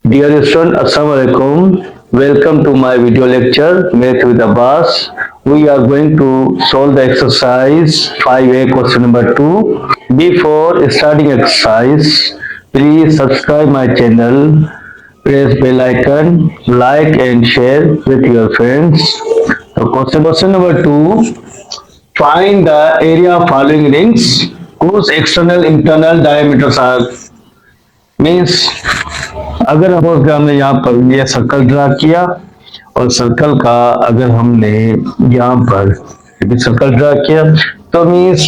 Dear student, Assalamualaikum. Welcome to my video lecture, Math with Abbas. We are going to solve the exercise 5A question number 2. Before starting exercise, please subscribe my channel, press bell icon, like and share with your friends. So question number 2. Find the area of following rings whose external internal diameters are means अगर suppose हमने यहाँ पर ये circle draw किया और circle का अगर हमने यहाँ पर सर्कल ड्रा किया तो मीन्स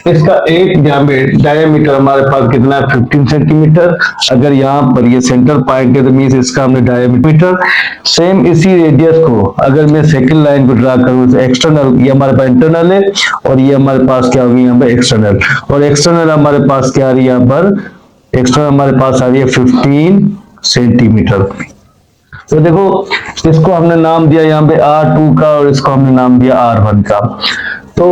इसका एक डायमीटर हमारे पास कितना है 15 सेंटीमीटर। अगर यहाँ पर ये सेंटर पॉइंट है तो मीन्स इसका हमने डायमीटर सेम इसी रेडियस को अगर मैं सेकंड लाइन को ड्रा करूँ तो एक्सटर्नल ये हमारे पास इंटरनल है और ये हमारे पास क्या होगी यहाँ पर एक्सटर्नल, और एक्सटर्नल हमारे पास क्या आ रही है यहाँ पर एक्स्ट्रा हमारे पास आ रही है 15 सेंटीमीटर। तो देखो इसको हमने नाम दिया यहाँ पे R2 का और इसको हमने नाम दिया R1 का। तो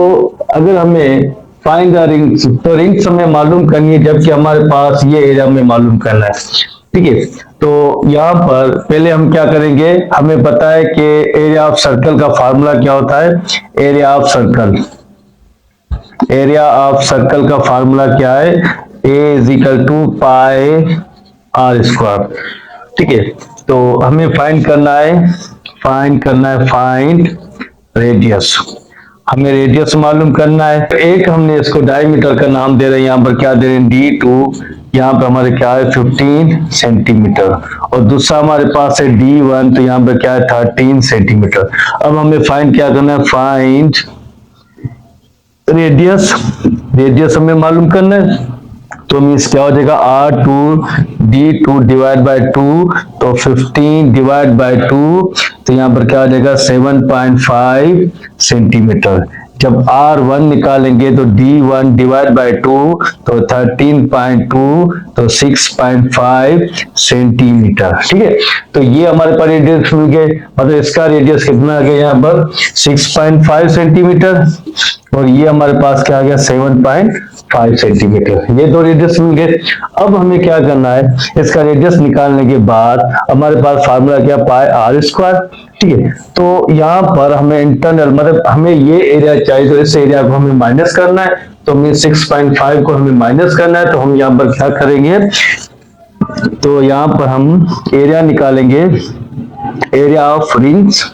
अगर हमें फाइंड द रिंग्स, तो रिंग्स हमें मालूम करनी है जबकि हमारे पास ये एरिया हमें मालूम करना है। ठीक है, तो यहाँ पर पहले हम क्या करेंगे, हमें पता है कि एरिया ऑफ सर्कल का फार्मूला क्या होता है। एरिया ऑफ सर्कल का फार्मूला क्या है, A is equal to pi r square. ठीक है, तो हमें फाइंड करना है फाइंड रेडियस। हमें रेडियस मालूम करना है। तो एक हमने इसको डायमीटर का नाम दे रहे हैं, यहाँ पर क्या दे रहे हैं D2, यहाँ पर हमारे क्या है 15 सेंटीमीटर, और दूसरा हमारे पास है D1, तो यहाँ पर क्या है 13 सेंटीमीटर। अब हमें फाइंड क्या करना है, फाइंड रेडियस हमें मालूम करना है। तो मीन्स क्या हो जाएगा R2 D2 डिवाइड बाय 2, तो 15 डिवाइड बाय 2, तो यहाँ पर क्या हो जाएगा 7.5 सेंटीमीटर। जब R1 निकालेंगे तो D1 डिवाइड बाय 2, तो 13.2, तो 6.5 सेंटीमीटर। ठीक है, तो ये हमारे पास रेडियस मिल गए, मतलब इसका रेडियस कितना आ गया यहाँ पर 6.5 सेंटीमीटर, और ये हमारे पास क्या आ गया 7.5 सेंटीमीटर। ये दो रेडियस मिल गए। अब हमें क्या करना है, इसका रेडियस निकालने के बाद हमारे पास फार्मूला क्या, पाई आर स्क्वायर। ठीक है, तो यहाँ पर हमें इंटरनल मतलब हमें ये एरिया चाहिए, तो इस एरिया को हमें माइनस करना है। तो हमें 6.5 को हमें माइनस करना है, तो हम यहाँ पर क्या करेंगे, तो यहाँ पर हम एरिया निकालेंगे, एरिया ऑफ रिंग्स।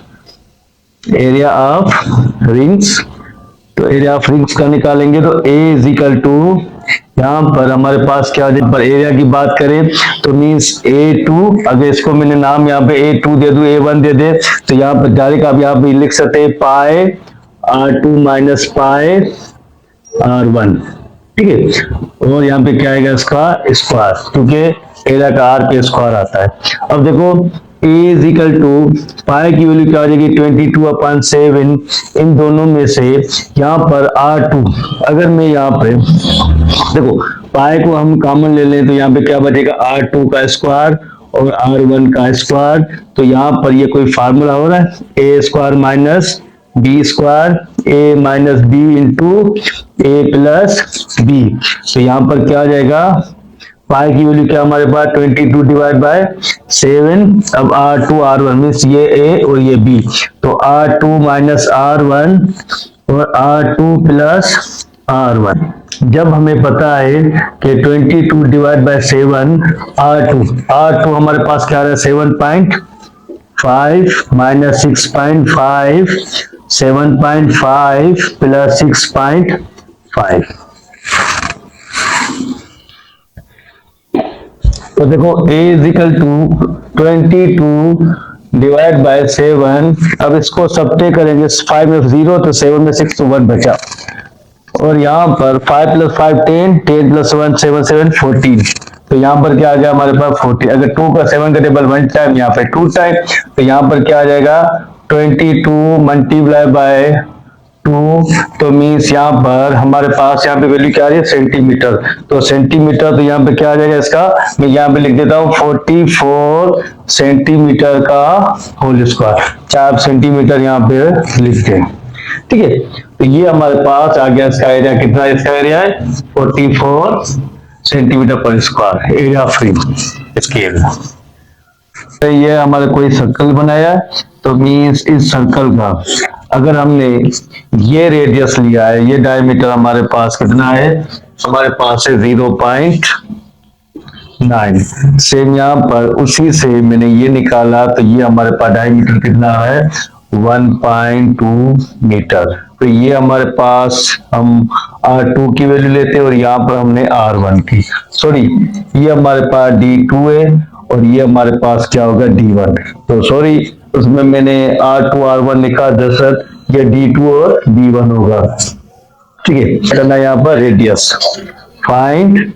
तो एरिया ऑफ रिंग्स का निकालेंगे तो A इज इक्वल टू, यहाँ पर हमारे पास क्या, पर एरिया की बात करें तो मीन्स A2, अगर इसको मैंने नाम यहाँ पे A2 दे दूं, A1 दे दे, तो यहाँ पर डायरेक्ट आप यहाँ पे लिख सकते हैं पाई R2 माइनस पाई R1। ठीक है, और यहाँ पे क्या आएगा इसका स्क्वायर, क्योंकि एरिया का R पे स्क्वायर आता है। अब देखो A इज इक्वल टू पाई की वैल्यू क्या हो जाएगी 22/7, इन दोनों में से यहाँ पर R2, अगर मैं यहाँ पे देखो पाई को हम कॉमन ले लें तो यहाँ पे क्या बचेगा R2 का स्क्वायर और R1 का स्क्वायर। तो यहाँ पर ये कोई फार्मूला हो रहा है, A square minus B square, A minus B into A plus B। तो यहाँ पर क्या आ जाएगा, पाई की वैल्यू क्या हमारे पास 22 डिवाइड बाय 7। अब R2 R1 मीन्स ये A और ये B, तो R2 माइनस R1 और R2 प्लस R1। जब हमें पता है कि 22 डिवाइड बाय 7 R2 हमारे पास क्या आ रहा है 7.5 माइनस 6.5, 7.5 प्लस 6.5। तो देखो A is equal to 22 divide by 7। अब इसको सबट्रैक्ट करेंगे, 5 में 0 तो 7 में 6 तो 1 बचा, और यहाँ पर 5 प्लस 5 10, 10 प्लस 1 7 7 14। तो यहाँ पर क्या आ गया हमारे पास 40। अगर 2 का 7 का टेबल 1 टाइम, यहाँ पे 2 टाइम, तो यहाँ पर क्या आ जाएगा 22 मल्टीप्लाई बाय 2, तो मीन्स यहाँ पर हमारे पास यहाँ पे वैल्यू क्या आ रही है सेंटीमीटर। तो सेंटीमीटर, तो यहाँ पे क्या आ जाएगा इसका, मैं यहाँ पे लिख देता हूँ 44 सेंटीमीटर का होल स्क्वायर, 4 सेंटीमीटर यहाँ पे लिख दें। ठीक है, तो ये हमारे पास आ गया इसका एरिया, कितना इसका एरिया है 44 सेंटीमीटर पर स्क्वायर, एरिया ऑफ रिंग इसकी एरिया। ये हमारे कोई सर्कल बनाया तो मीन्स इस सर्कल का अगर हमने ये रेडियस लिया है, ये डायमीटर हमारे पास कितना है, हमारे पास है 0.9। सेम यहाँ पर उसी से मैंने ये निकाला तो ये हमारे पास डायमीटर कितना है 1.2 मीटर। तो ये हमारे पास हम R2 की वैल्यू लेते हैं और यहाँ पर हमने R1 की, सॉरी ये हमारे पास D2 है और ये हमारे पास क्या होगा D1। तो सॉरी उसमें मैंने R2 R1 लिखा, दरअसल ये D2 और D1 होगा। ठीक है, करना यहाँ पर रेडियस, फाइंड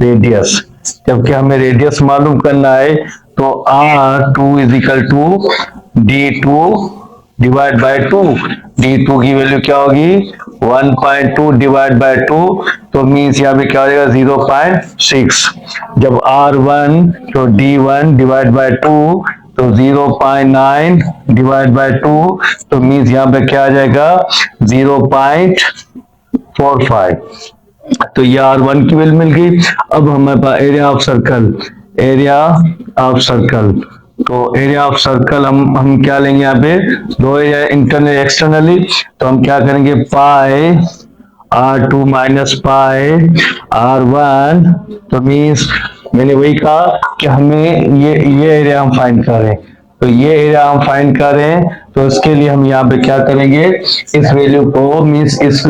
रेडियस। जबकि हमें रेडियस मालूम करना है तो R2 is equal to D2 divide by 2। D2 की वैल्यू क्या होगी 1.2 डिवाइड बाय 2, तो मीन्स यहाँ पे क्या हो जाएगा 0.6। जब R1 तो D1 डिवाइड बाय 2 तो 0.9 डिवाइड बाय 2, तो मीन्स यहाँ पे क्या आ जाएगा 0.45। तो ये R1 की वैल्यू मिल गई। अब हमारे पास area of circle, area of circle, तो एरिया ऑफ सर्कल हम क्या लेंगे यहाँ पे, दो एरिया इंटरनल एक्सटर्नली, तो हम क्या करेंगे पाई R2 माइनस पाई R1। तो मीन्स मैंने वही कहा कि हमें ये एरिया हम फाइंड करें, तो ये एरिया हम फाइंड करें तो इसके लिए हम यहाँ पे क्या करेंगे, इस वैल्यू को मीन्स इस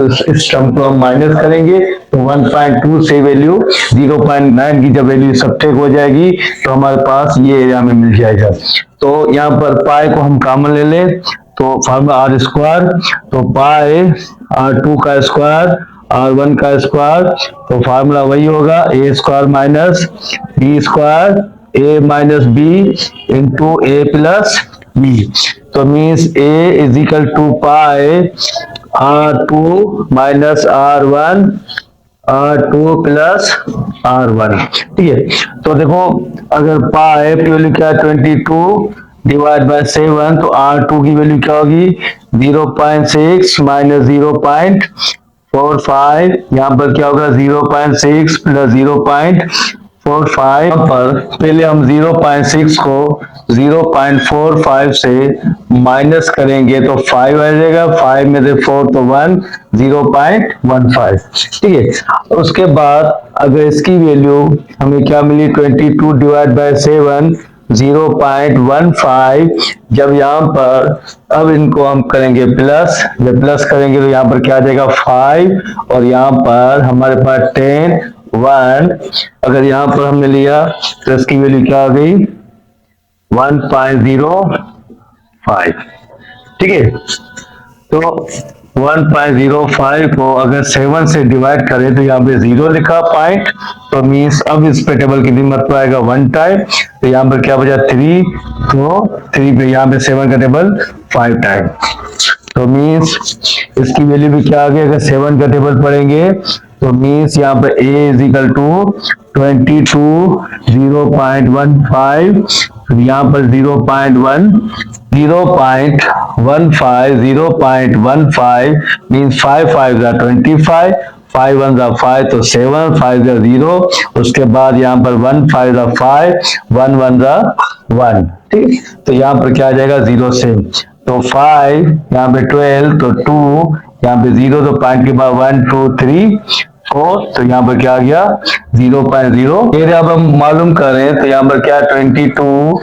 टर्म को हम माइनस करेंगे तो 1.2 से वैल्यू 0.9 की जब वैल्यू सब्ट्रैक्ट हो जाएगी तो हमारे पास ये एरिया में मिल जाएगा। तो यहाँ पर पाई को हम कॉमन ले लें तो फार्मूला आर स्क्वायर, तो पाई R2 का स्क्वायर R1 का स्क्वायर, तो फार्मूला वही होगा A square minus B square a minus B into A plus B. तो means a is equal to pi R2 minus R2 plus R1। ठीक है, तो देखो अगर पाई की वैल्यू क्या है 22 डिवाइड बाय 7, तो R2 की वैल्यू क्या होगी 0.6 माइनस 0.45, यहाँ पर क्या होगा 0.6 प्लस 0.45। पर पहले हम 0.6 को 0.45 से माइनस करेंगे तो 5 आ जाएगा, 5 में से 4 तो 1, 0.15। ठीक है, उसके बाद अगर इसकी वैल्यू हमें क्या मिली 22 डिवाइड बाय 7 0.15। जब यहाँ पर अब इनको हम करेंगे प्लस, जब प्लस करेंगे तो यहाँ पर क्या आ जाएगा 5 और यहाँ पर हमारे पास 10 1। अगर यहाँ पर हमने लिया तो इसकी वैल्यू क्या आ गई 1.05। ठीक है, तो 1.05 को अगर 7 से डिवाइड करें तो यहाँ पे 0 लिखा पॉइंट, तो मीन्स अब इस पे टेबल कितनी मरतबा आएगा 1 टाइम, तो यहाँ पर क्या बचा 3, तो 3 पे यहाँ पे 7 का टेबल 5 टाइम, तो मीन्स इसकी वैल्यू भी क्या आ गई, अगर 7 का टेबल पढ़ेंगे तो मीन्स यहाँ पर a इज इक्वल टू 22 0.15, यहाँ पर 0.15 मीन्स 5 5 25, 5 1 5 तो 7, 5 0, उसके बाद यहाँ पर 1 5 5, 1 1 1। ठीक, तो यहाँ पर क्या आ जाएगा 0 से, तो 5 यहाँ पे 12, तो 2 यहाँ पे 0, तो पॉइंट के बाद 1 2 3 4, तो यहाँ पर क्या आ गया 0.0। फिर अब हम मालूम करें तो यहाँ पर क्या 22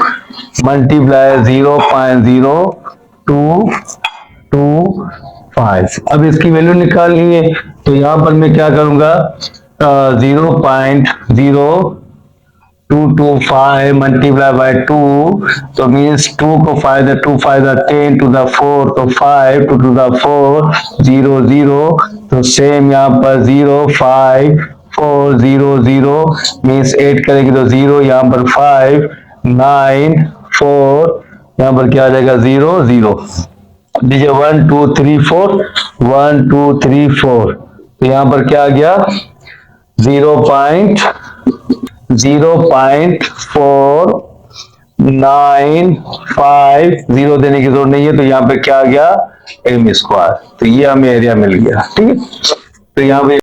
मल्टीप्लाई 0.0225। अब इसकी वैल्यू निकालनी है तो यहाँ पर मैं क्या करूंगा 0.0225 मल्टीप्लाई बाय 2, तो मीन्स 2 को 5 2 5 10 टू द 4, तो 5 2 टू द 4 0 0, तो सेम यहाँ पर 0 5 4 0 0 मीन्स 8 करेंगे तो 0, यहाँ पर 5 9 4, यहाँ पर क्या आ जाएगा 0 0, दीजिए 1 2 3 4 1 2 3 4, तो यहाँ पर क्या आ गया 0.495 0 देने की जरूरत नहीं है, तो यहाँ पे क्या आ गया m स्क्वायर, तो ये हमें एरिया मिल गया। ठीक है, तो यहाँ पे